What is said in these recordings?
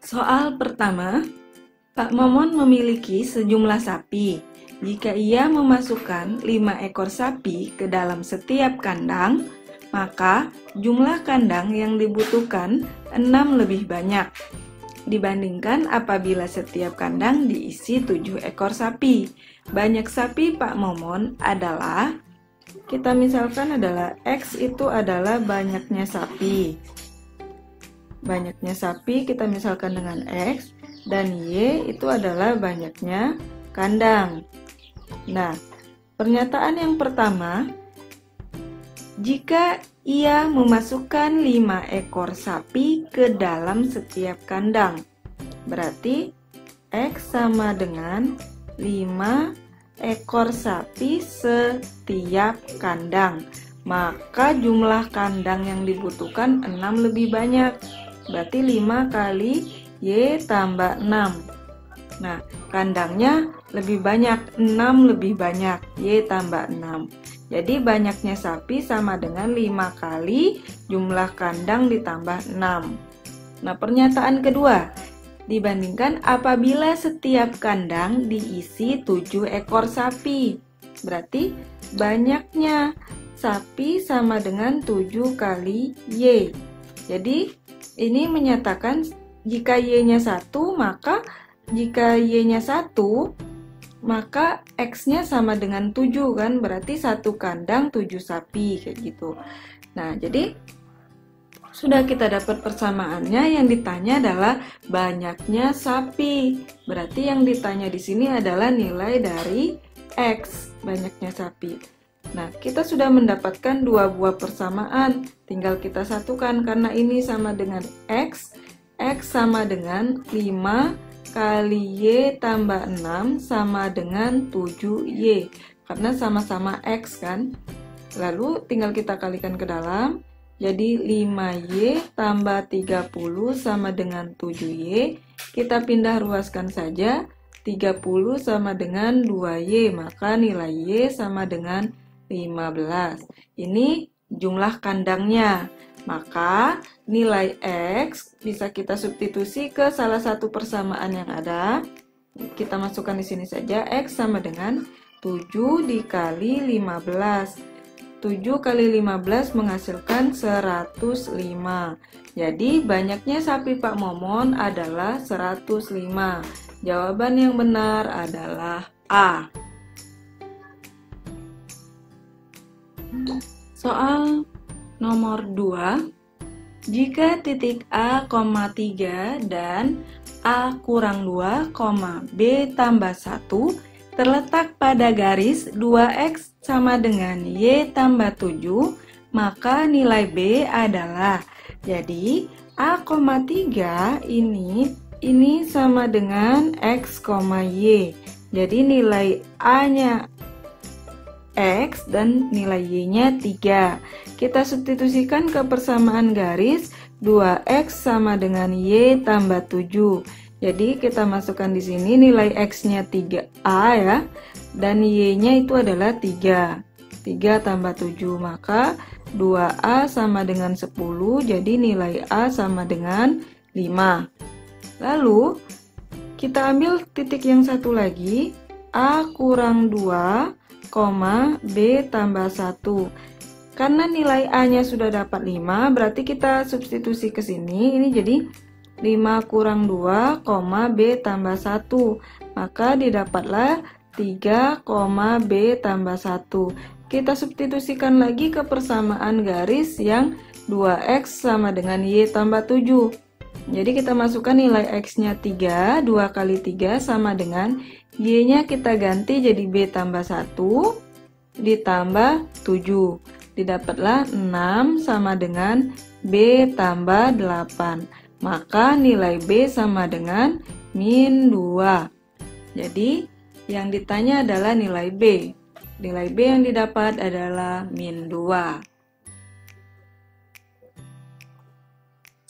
Soal pertama, Pak Momon memiliki sejumlah sapi. Jika ia memasukkan 5 ekor sapi ke dalam setiap kandang, maka jumlah kandang yang dibutuhkan 6 lebih banyak dibandingkan apabila setiap kandang diisi 7 ekor sapi. Banyak sapi Pak Momon adalah, kita misalkan adalah X itu adalah banyaknya sapi. Banyaknya sapi kita misalkan dengan X, dan Y itu adalah banyaknya kandang. Nah, pernyataan yang pertama, jika ia memasukkan 5 ekor sapi ke dalam setiap kandang, berarti X sama dengan 5 ekor sapi setiap kandang. Maka jumlah kandang yang dibutuhkan 6 lebih banyak. Berarti 5 kali Y tambah 6. Nah, kandangnya lebih banyak, 6 lebih banyak, Y tambah 6. Jadi banyaknya sapi sama dengan 5 kali jumlah kandang ditambah 6. Nah, pernyataan kedua, dibandingkan apabila setiap kandang diisi 7 ekor sapi. Berarti banyaknya sapi sama dengan 7 kali Y. Jadi ini menyatakan jika Y-nya 1, maka jika Y-nya 1, maka X-nya sama dengan 7 kan, berarti satu kandang 7 sapi kayak gitu. Nah, jadi sudah kita dapat persamaannya. Yang ditanya adalah banyaknya sapi. Berarti yang ditanya di sini adalah nilai dari X, banyaknya sapi. Nah, kita sudah mendapatkan 2 buah persamaan. Tinggal kita satukan karena ini sama dengan X. X sama dengan 5 kali Y tambah 6 sama dengan 7Y. Karena sama-sama X kan. Lalu tinggal kita kalikan ke dalam. Jadi 5Y tambah 30 sama dengan 7Y. Kita pindah ruaskan saja. 30 sama dengan 2Y. Maka nilai Y sama dengan 15. Ini jumlah kandangnya. Maka nilai X bisa kita substitusi ke salah satu persamaan yang ada. Kita masukkan di sini saja. X sama dengan 7 dikali 15. 7 kali 15 menghasilkan 105. Jadi banyaknya sapi Pak Momon adalah 105. Jawaban yang benar adalah A. Soal nomor 2, jika titik A, 3 dan A kurang 2, B tambah 1 terletak pada garis 2X sama dengan Y tambah 7, maka nilai B adalah, jadi A, 3 ini sama dengan X, Y. Jadi nilai A-nya X dan nilai Y-nya 3. Kita substitusikan ke persamaan garis 2X sama dengan Y tambah 7. Jadi kita masukkan di sini nilai X-nya 3A ya. Dan Y-nya itu adalah 3. 3 tambah 7, maka 2A sama dengan 10. Jadi nilai A sama dengan 5. Lalu kita ambil titik yang satu lagi. A kurang 2, B tambah 1. Karena nilai A-nya sudah dapat 5, berarti kita substitusi ke sini. Ini jadi 5 kurang 2, B tambah 1. Maka didapatlah 3, B tambah 1. Kita substitusikan lagi ke persamaan garis yang 2X sama dengan Y tambah 7. Jadi kita masukkan nilai X-nya 3, 2 kali 3 sama dengan Y-nya kita ganti jadi B tambah 1 ditambah 7. Didapatlah 6 sama dengan B tambah 8. Maka nilai B sama dengan min 2. Jadi yang ditanya adalah nilai B. Nilai B yang didapat adalah min 2.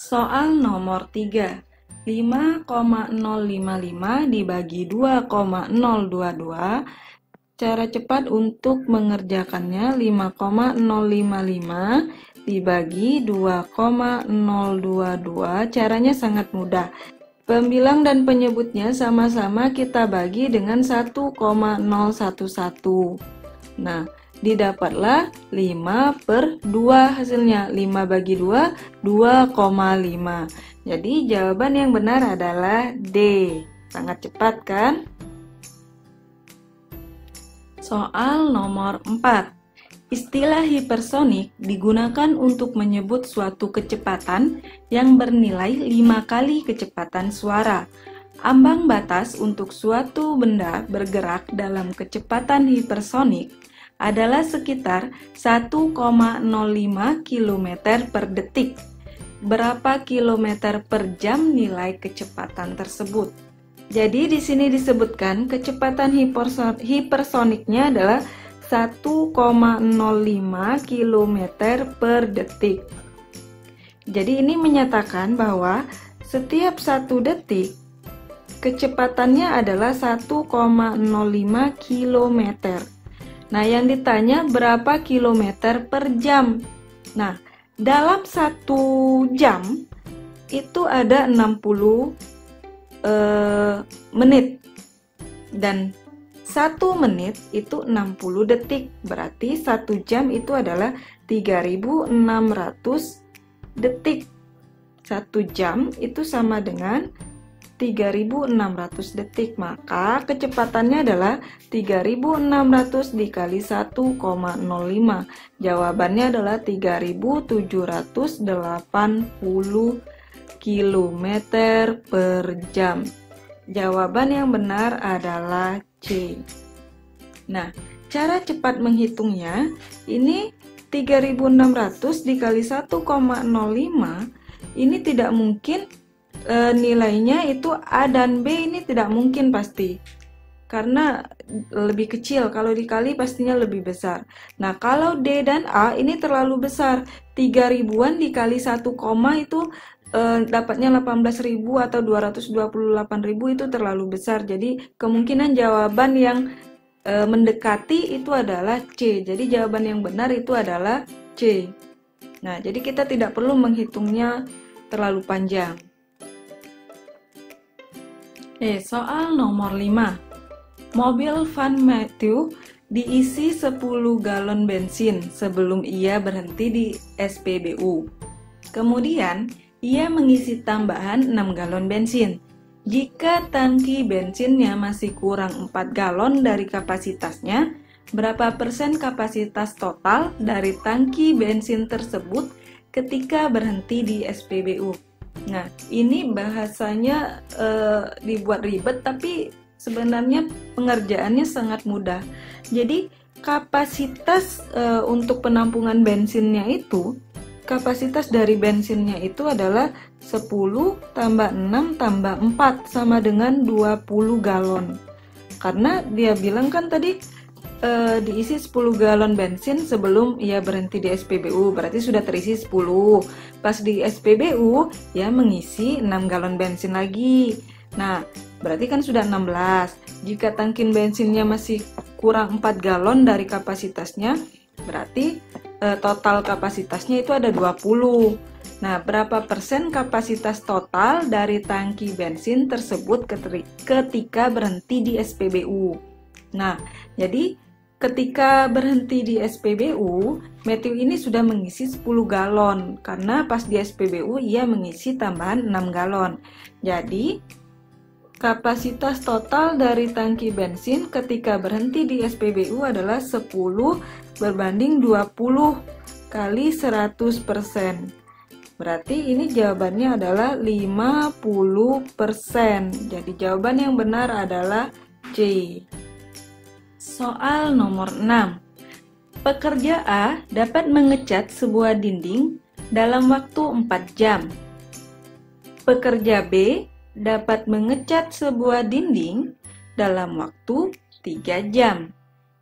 Soal nomor 3. 5,055 dibagi 2,022. Cara cepat untuk mengerjakannya 5,055 dibagi 2,022. Caranya sangat mudah. Pembilang dan penyebutnya sama-sama kita bagi dengan 1,011. Nah, didapatlah 5/2 hasilnya. 5 bagi 2, 2,5. Jadi jawaban yang benar adalah D. Sangat cepat kan? Soal nomor 4. Istilah hipersonik digunakan untuk menyebut suatu kecepatan yang bernilai 5 kali kecepatan suara. Ambang batas untuk suatu benda bergerak dalam kecepatan hipersonik adalah sekitar 1,05 km per detik. Berapa kilometer per jam nilai kecepatan tersebut? Jadi di sini disebutkan kecepatan hipersoniknya adalah 1,05 km per detik. Jadi ini menyatakan bahwa setiap 1 detik kecepatannya adalah 1,05 km. Nah, yang ditanya berapa kilometer per jam. Nah, dalam 1 jam itu ada 60 menit. Dan 1 menit itu 60 detik, berarti 1 jam itu adalah 3.600 detik. 1 jam itu sama dengan 3.600 detik, maka kecepatannya adalah 3.600 dikali 1,05. Jawabannya adalah 3.780 km per jam. Jawaban yang benar adalah C. Nah, cara cepat menghitungnya, ini 3.600 dikali 1,05, ini tidak mungkin nilainya itu A dan B ini tidak mungkin pasti. Karena lebih kecil, kalau dikali pastinya lebih besar. Nah, kalau D dan A ini terlalu besar. 3.000-an dikali 1 koma itu dapatnya 18.000 atau 228.000 itu terlalu besar. Jadi kemungkinan jawaban yang mendekati itu adalah C. Jadi jawaban yang benar itu adalah C. Nah, jadi kita tidak perlu menghitungnya terlalu panjang. Soal nomor 5. Mobil Van Matthew diisi 10 galon bensin sebelum ia berhenti di SPBU. Kemudian ia mengisi tambahan 6 galon bensin. Jika tangki bensinnya masih kurang 4 galon dari kapasitasnya, berapa persen kapasitas total dari tangki bensin tersebut ketika berhenti di SPBU? Nah, ini bahasanya dibuat ribet, tapi sebenarnya pengerjaannya sangat mudah. Jadi, kapasitas untuk penampungan bensinnya itu, kapasitas dari bensinnya itu adalah 10 tambah 6 tambah 4 sama dengan 20 galon. Karena dia bilang kan tadi diisi 10 galon bensin sebelum ia berhenti di SPBU, berarti sudah terisi 10. Pas di SPBU, ia mengisi 6 galon bensin lagi. Nah, berarti kan sudah 16. Jika tangki bensinnya masih kurang 4 galon dari kapasitasnya, berarti total kapasitasnya itu ada 20. Nah, berapa persen kapasitas total dari tangki bensin tersebut ketika berhenti di SPBU? Nah, jadi ketika berhenti di SPBU, Matthew ini sudah mengisi 10 galon karena pas di SPBU ia mengisi tambahan 6 galon. Jadi, kapasitas total dari tangki bensin ketika berhenti di SPBU adalah 10 berbanding 20 kali 100%. Berarti ini jawabannya adalah 50%. Jadi jawaban yang benar adalah C. Soal nomor 6. Pekerja A dapat mengecat sebuah dinding dalam waktu 4 jam. Pekerja B dapat mengecat sebuah dinding dalam waktu 3 jam.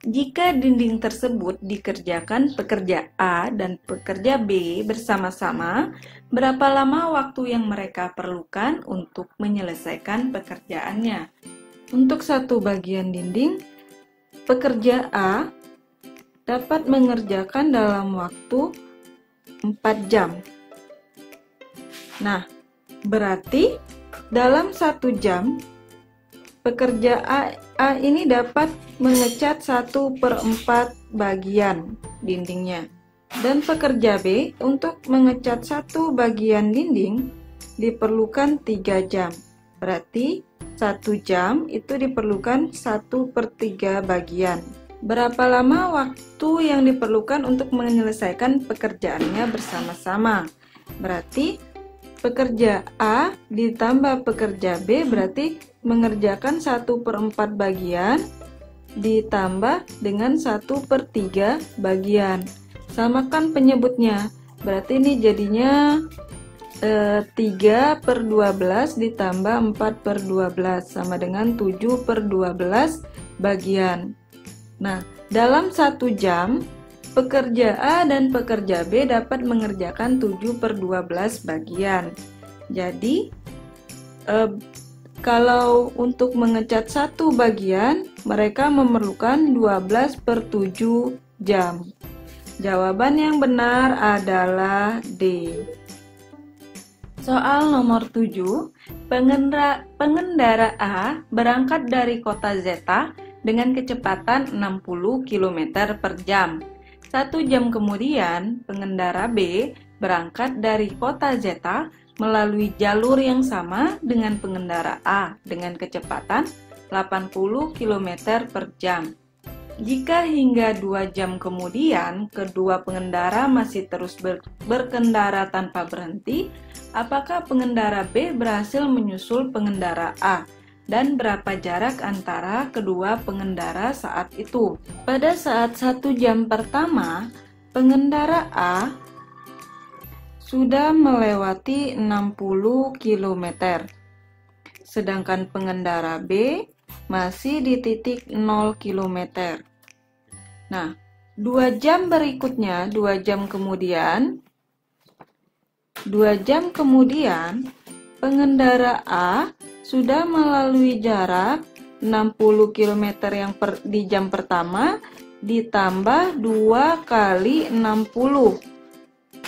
Jika dinding tersebut dikerjakan pekerja A dan pekerja B bersama-sama, berapa lama waktu yang mereka perlukan untuk menyelesaikan pekerjaannya? Untuk satu bagian dinding, pekerja A dapat mengerjakan dalam waktu 4 jam. Nah, berarti dalam 1 jam, pekerja A ini dapat mengecat 1/4 bagian dindingnya. Dan pekerja B untuk mengecat 1 bagian dinding diperlukan 3 jam. Berarti 1 jam itu diperlukan 1/3 bagian. Berapa lama waktu yang diperlukan untuk menyelesaikan pekerjaannya bersama-sama? Berarti pekerja A ditambah pekerja B berarti mengerjakan 1/4 bagian ditambah dengan 1/3 bagian. Samakan penyebutnya. Berarti ini jadinya 3/12 ditambah 4/12 sama dengan 7/12 bagian. Nah, dalam 1 jam, pekerja A dan pekerja B dapat mengerjakan 7/12 bagian. Jadi, kalau untuk mengecat 1 bagian, mereka memerlukan 12/7 jam. Jawaban yang benar adalah D. Soal nomor 7, pengendara A berangkat dari kota Zeta dengan kecepatan 60 km per jam. 1 jam kemudian, pengendara B berangkat dari kota Zeta melalui jalur yang sama dengan pengendara A dengan kecepatan 80 km per jam. Jika hingga 2 jam kemudian kedua pengendara masih terus berkendara tanpa berhenti, apakah pengendara B berhasil menyusul pengendara A? Dan berapa jarak antara kedua pengendara saat itu? Pada saat 1 jam pertama, pengendara A sudah melewati 60 km, sedangkan pengendara B masih di titik 0 km. Nah, 2 jam berikutnya, 2 jam kemudian, pengendara A sudah melalui jarak 60 km yang di jam pertama ditambah 2 kali 60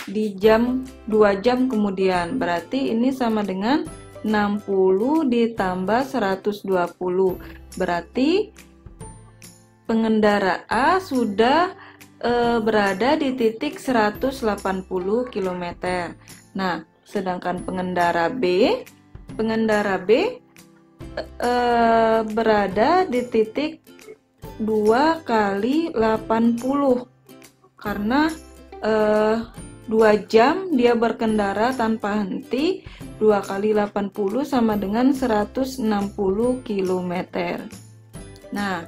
di 2 jam kemudian. Berarti ini sama dengan 60 ditambah 120. Berarti pengendara A sudah berada di titik 180 km. Nah, sedangkan pengendara B berada di titik 2 kali 80 karena 2 jam dia berkendara tanpa henti. 2 kali 80 sama dengan 160 km. Nah,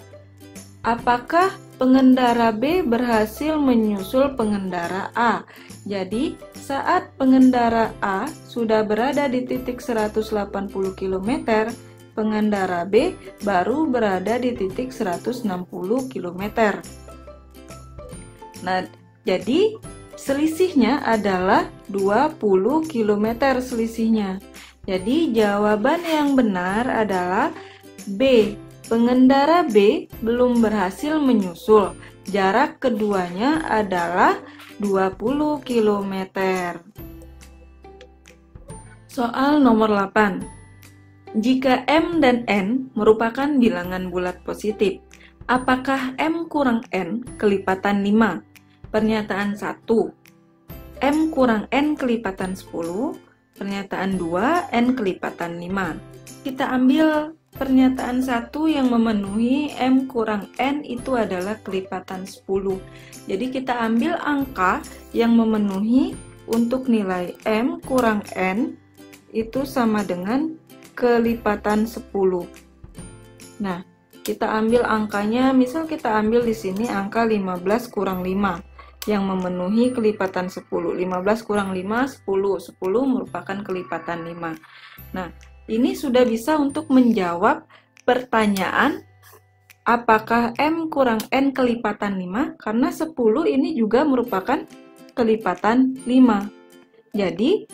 apakah pengendara B berhasil menyusul pengendara A? Jadi, saat pengendara A sudah berada di titik 180 km, pengendara B baru berada di titik 160 km. Nah, jadi selisihnya adalah 20 km selisihnya. Jadi jawaban yang benar adalah B. Pengendara B belum berhasil menyusul. Jarak keduanya adalah 20 km. Soal nomor 8. Jika M dan N merupakan bilangan bulat positif, apakah M kurang N kelipatan 5? Pernyataan 1, M kurang N kelipatan 10. Pernyataan 2, N kelipatan 5. Kita ambil pernyataan 1 yang memenuhi M kurang N itu adalah kelipatan 10. Jadi kita ambil angka yang memenuhi untuk nilai M kurang N itu sama dengan kelipatan 10. Nah, kita ambil angkanya, misal kita ambil di sini angka 15 kurang 5 yang memenuhi kelipatan 10. 15 kurang 5, 10. 10 merupakan kelipatan 5. Nah, ini sudah bisa untuk menjawab pertanyaan apakah M kurang N kelipatan 5? Karena 10 ini juga merupakan kelipatan 5. Jadi,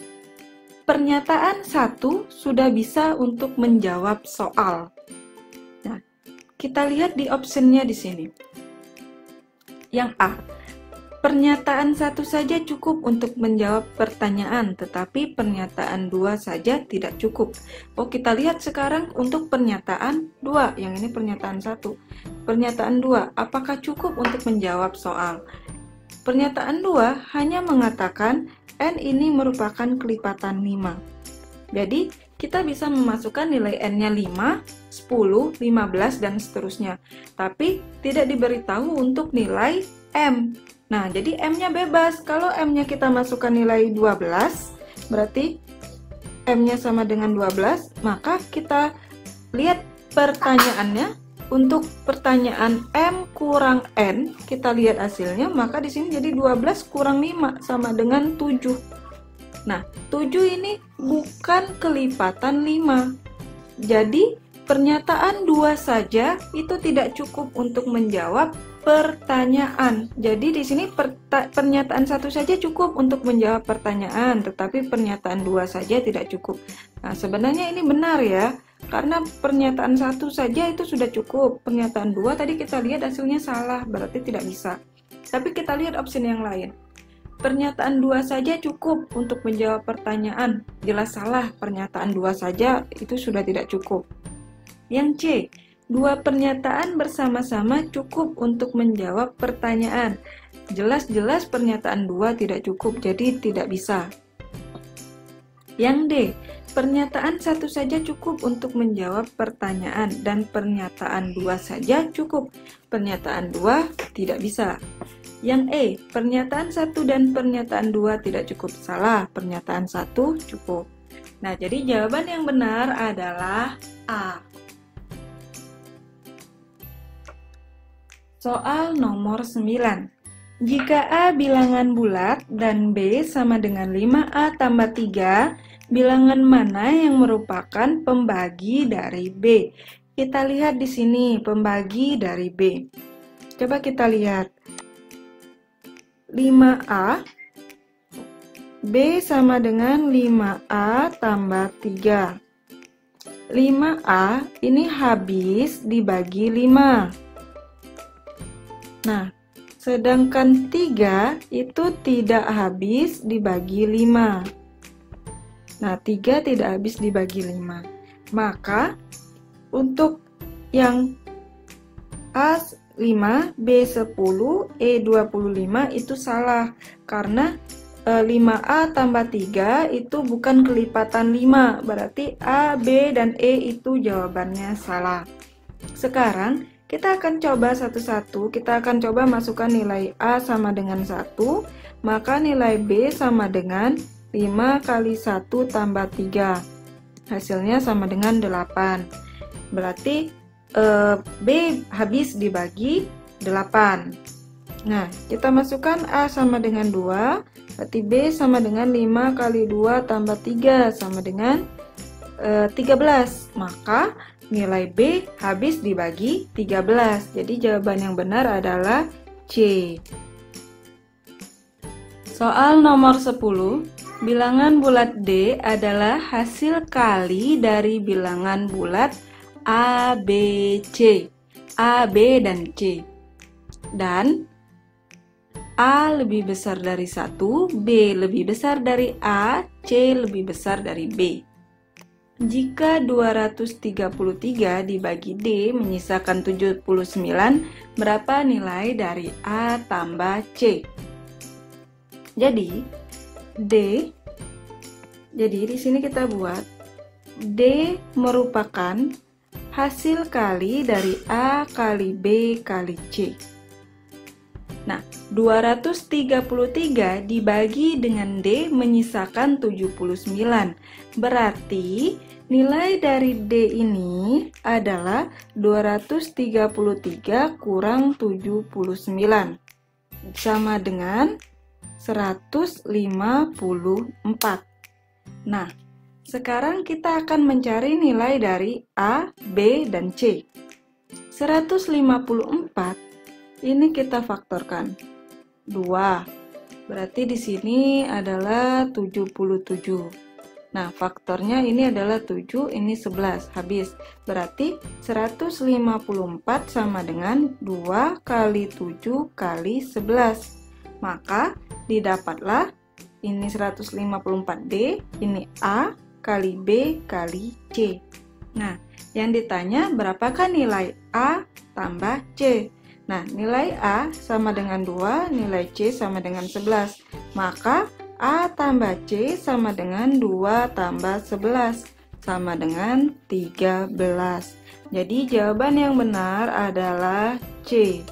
pernyataan 1 sudah bisa untuk menjawab soal. Nah, kita lihat di optionnya di sini. Yang A, Pernyataan 1 saja cukup untuk menjawab pertanyaan, tetapi pernyataan 2 saja tidak cukup. Oh, kita lihat sekarang untuk pernyataan 2, yang ini pernyataan 1. Pernyataan 2, apakah cukup untuk menjawab soal? Pernyataan 2 hanya mengatakan N ini merupakan kelipatan 5. Jadi, kita bisa memasukkan nilai N-nya 5, 10, 15, dan seterusnya. Tapi, tidak diberitahu untuk nilai M. Nah, jadi M-nya bebas. Kalau M-nya kita masukkan nilai 12, berarti M-nya sama dengan 12, maka kita lihat pertanyaannya. Untuk pertanyaan M kurang N, kita lihat hasilnya, maka di sini jadi 12 kurang 5 sama dengan 7. Nah, 7 ini bukan kelipatan 5. Jadi, pernyataan 2 saja itu tidak cukup untuk menjawab pertanyaan. Jadi di sini pernyataan 1 saja cukup untuk menjawab pertanyaan, tetapi pernyataan 2 saja tidak cukup. Nah, sebenarnya ini benar ya, karena pernyataan 1 saja itu sudah cukup. Pernyataan 2 tadi kita lihat hasilnya salah, berarti tidak bisa. Tapi kita lihat opsi yang lain. Pernyataan 2 saja cukup untuk menjawab pertanyaan. Jelas salah, pernyataan 2 saja itu sudah tidak cukup. Yang C, 2 pernyataan bersama-sama cukup untuk menjawab pertanyaan. Jelas-jelas pernyataan 2 tidak cukup, jadi tidak bisa. Yang D, pernyataan 1 saja cukup untuk menjawab pertanyaan dan pernyataan 2 saja cukup. Pernyataan 2 tidak bisa. Yang E, pernyataan 1 dan pernyataan 2 tidak cukup. Salah, pernyataan 1 cukup. Nah, jadi jawaban yang benar adalah A. Soal nomor 9. Jika A bilangan bulat dan B sama dengan 5A tambah 3, bilangan mana yang merupakan pembagi dari B? Kita lihat di sini, pembagi dari B. Coba kita lihat. 5A, B sama dengan 5A tambah 3. 5A ini habis dibagi 5. Nah, sedangkan 3 itu tidak habis dibagi 5. Nah, 3 tidak habis dibagi 5. Maka, untuk yang A5, B10, E25 itu salah. Karena 5A tambah 3 itu bukan kelipatan 5. Berarti A, B, dan E itu jawabannya salah. Sekarang, kita akan coba satu-satu. Kita akan coba masukkan nilai A sama dengan 1, maka nilai B sama dengan 5 kali 1 tambah 3. Hasilnya sama dengan 8. Berarti B habis dibagi 8. Nah, kita masukkan A sama dengan 2, berarti B sama dengan 5 kali 2 tambah 3 sama dengan 13. Maka nilai B habis dibagi 13. Jadi jawaban yang benar adalah C. Soal nomor 10. Bilangan bulat D adalah hasil kali dari bilangan bulat A, B, C. A, B, dan C. Dan A lebih besar dari 1, B lebih besar dari A, C lebih besar dari B. Jika 233 dibagi D menyisakan 79, berapa nilai dari A tambah C? Jadi, di sini kita buat D merupakan hasil kali dari A kali B kali C. Nah, 233 dibagi dengan D menyisakan 79. Berarti nilai dari D ini adalah 233 kurang 79. Sama dengan 154. Nah, sekarang kita akan mencari nilai dari A, B, dan C. 154 ini kita faktorkan 2. Berarti di sini adalah 77. Nah, faktornya ini adalah 7, ini 11, habis. Berarti 154 sama dengan 2 kali 7 kali 11. Maka didapatlah ini 154D, ini A kali B kali C. Nah, yang ditanya berapakah nilai A tambah C? Nah, nilai A sama dengan 2, nilai C sama dengan 11. Maka A tambah C sama dengan 2 tambah 11, sama dengan 13. Jadi jawaban yang benar adalah C.